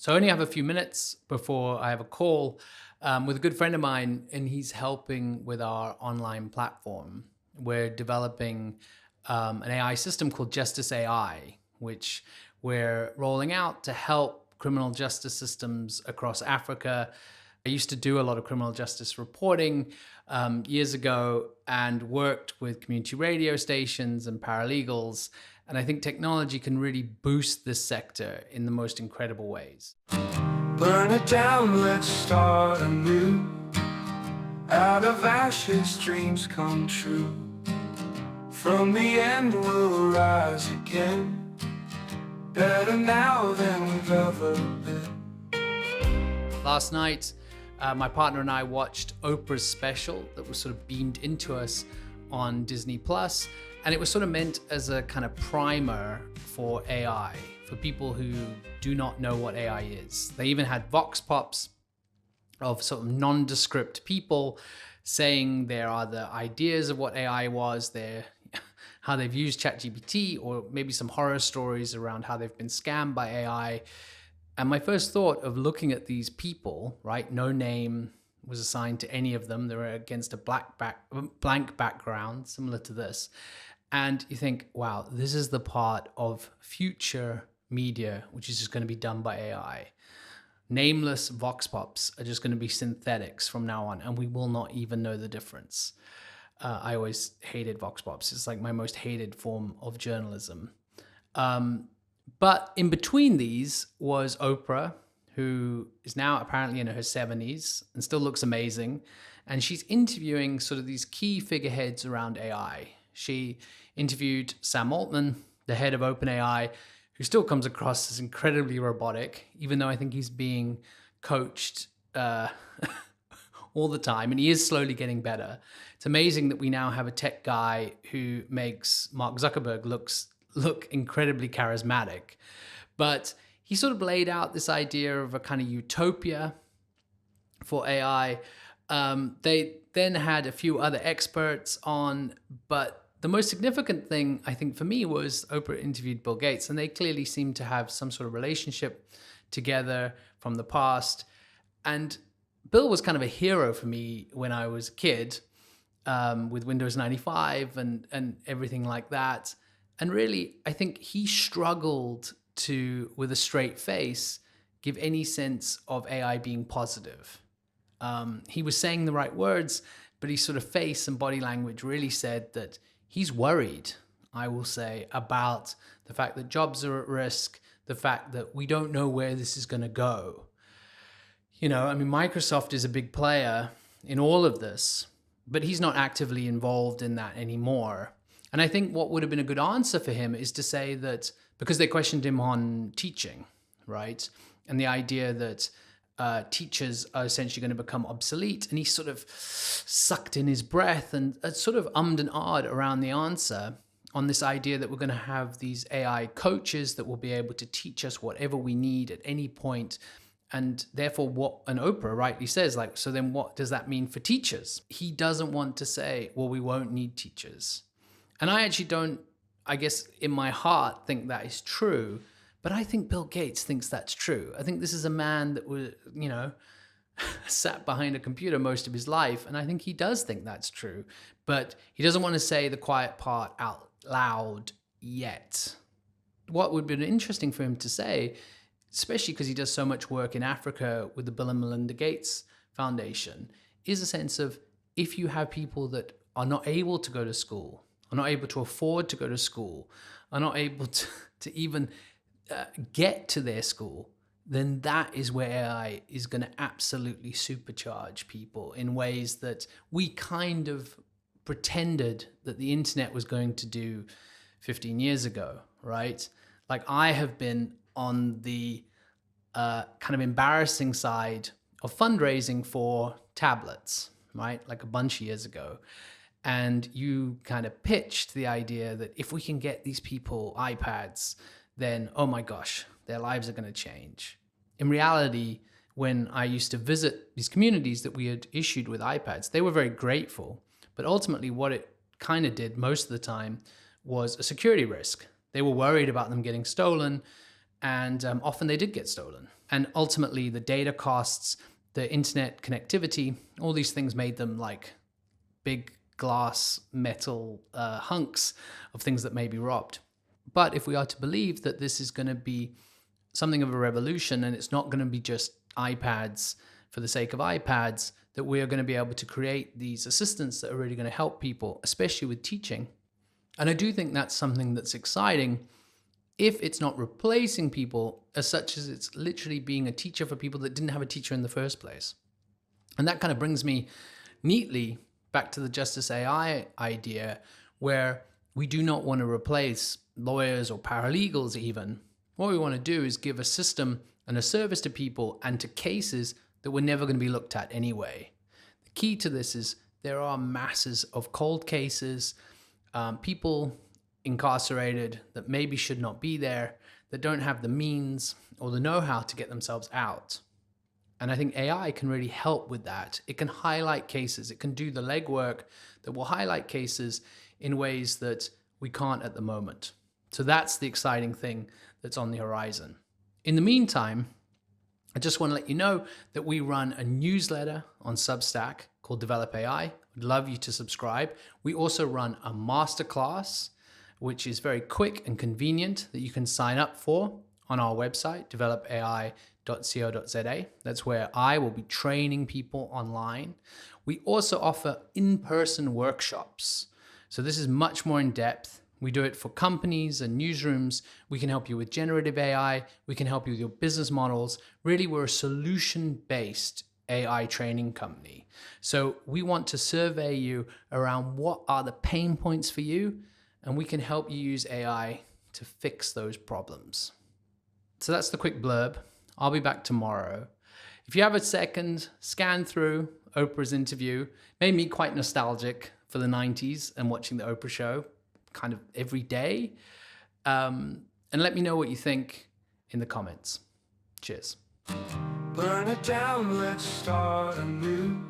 So I only have a few minutes before I have a call with a good friend of mine, and he's helping with our online platform. We're developing an AI system called Justice AI, which we're rolling out to help criminal justice systems across Africa. I used to do a lot of criminal justice reporting years ago and worked with community radio stations and paralegals. And I think technology can really boost this sector in the most incredible ways. Burn it down, let's start anew. Out of ashes, dreams come true. From the end, we'll rise again. Better now than we've ever been. Last night, my partner and I watched Oprah's special that was sort of beamed into us on Disney Plus, and it was sort of meant as a kind of primer for AI, for people who do not know what AI is. They even had vox pops of sort of nondescript people saying there are the ideas of what AI was, how they've used ChatGPT, or maybe some horror stories around how they've been scammed by AI. And my first thought of looking at these people, right, no name was assigned to any of them. They were against a blank background, similar to this. And you think, wow, this is the part of future media, which is just going to be done by AI. Nameless vox pops are just going to be synthetics from now on, and we will not even know the difference. I always hated vox pops. It's like my most hated form of journalism. But in between these was Oprah, who is now apparently in her 70s and still looks amazing. And she's interviewing sort of these key figureheads around AI. She interviewed Sam Altman, the head of OpenAI, who still comes across as incredibly robotic, even though I think he's being coached all the time, and he is slowly getting better. It's amazing that we now have a tech guy who makes Mark Zuckerberg look incredibly charismatic. But he sort of laid out this idea of a kind of utopia for AI. They then had a few other experts on, but the most significant thing, I think, for me was Oprah interviewed Bill Gates, and they clearly seemed to have some sort of relationship together from the past. And Bill was kind of a hero for me when I was a kid, with Windows 95 and everything like that. And really, I think he struggled to, with a straight face, give any sense of AI being positive. He was saying the right words, but his sort of face and body language really said that he's worried, I will say, about the fact that jobs are at risk, the fact that we don't know where this is going to go. You know, I mean, Microsoft is a big player in all of this, but he's not actively involved in that anymore. And I think what would have been a good answer for him is to say that, because they questioned him on teaching, right? And the idea that teachers are essentially going to become obsolete. And he sort of sucked in his breath and sort of ummed and ahed around the answer on this idea that we're going to have these AI coaches that will be able to teach us whatever we need at any point. And therefore, and Oprah rightly says, like, so then what does that mean for teachers? He doesn't want to say, well, we won't need teachers. And I actually don't, I guess, in my heart think that is true. But I think Bill Gates thinks that's true. I think this is a man that was, sat behind a computer most of his life. And I think he does think that's true. But he doesn't want to say the quiet part out loud yet. What would be interesting for him to say, especially because he does so much work in Africa with the Bill and Melinda Gates Foundation, is a sense of, if you have people that are not able to go to school, are not able to afford to go to school, are not able to even get to their school, then that is where AI is going to absolutely supercharge people in ways that we kind of pretended that the internet was going to do 15 years ago, right? Like, I have been on the kind of embarrassing side of fundraising for tablets, right? Like a bunch of years ago. And you kind of pitched the idea that if we can get these people iPads, then, oh my gosh, their lives are going to change. In reality, when I used to visit these communities that we had issued with iPads, they were very grateful. But ultimately, what it kind of did most of the time was a security risk. They were worried about them getting stolen, and often they did get stolen. And ultimately, the data costs, the internet connectivity, all these things made them like big glass metal hunks of things that may be robbed. But if we are to believe that this is going to be something of a revolution, and it's not going to be just iPads for the sake of iPads, that we are going to be able to create these assistants that are really going to help people, especially with teaching. And I do think that's something that's exciting if it's not replacing people as such as it's literally being a teacher for people that didn't have a teacher in the first place. And that kind of brings me neatly back to the Justice AI idea, where we do not want to replace lawyers or paralegals even. What we want to do is give a system and a service to people and to cases that were never going to be looked at anyway. The key to this is there are masses of cold cases, people incarcerated that maybe should not be there, that don't have the means or the know-how to get themselves out. And I think AI can really help with that. It can highlight cases. It can do the legwork that will highlight cases in ways that we can't at the moment. So that's the exciting thing that's on the horizon. In the meantime, I just want to let you know that we run a newsletter on Substack called Develop AI. I'd love you to subscribe. We also run a masterclass, which is very quick and convenient, that you can sign up for on our website, developai.co.za. That's where I will be training people online. We also offer in-person workshops. So this is much more in depth. We do it for companies and newsrooms. We can help you with generative AI. We can help you with your business models. Really, we're a solution-based AI training company. So we want to survey you around what are the pain points for you, and we can help you use AI to fix those problems. So that's the quick blurb. I'll be back tomorrow. If you have a second, scan through Oprah's interview. Made me quite nostalgic for the 90s and watching the Oprah show kind of every day. And let me know what you think in the comments. Cheers. Burn it down, let's start anew.